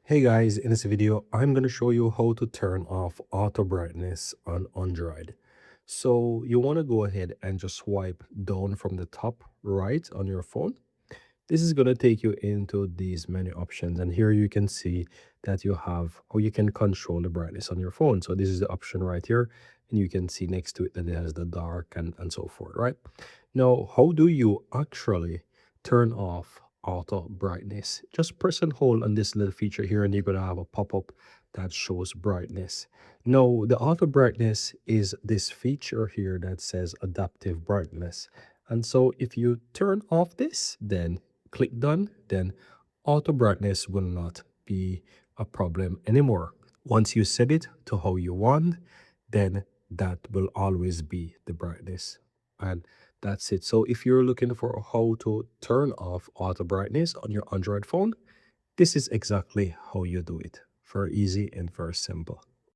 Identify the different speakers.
Speaker 1: Hey guys, in this video, I'm going to show you how to turn off auto brightness on Android. So you want to go ahead and just swipe down from the top right on your phone. This is going to take you into these menu options. And here you can see that you have how you can control the brightness on your phone. So this is the option right here. And you can see next to it that it has the dark and so forth, right? Now, how do you actually turn off auto brightness? Just press and hold on this little feature here, and you're going to have a pop-up that shows brightness. Now, the auto brightness is this feature here that says adaptive brightness. And so if you turn off this, then click done, then auto brightness will not be a problem anymore. Once you set it to how you want, then that will always be the brightness. And that's it. So if you're looking for how to turn off auto brightness on your Android phone, this is exactly how you do it. Very easy and very simple.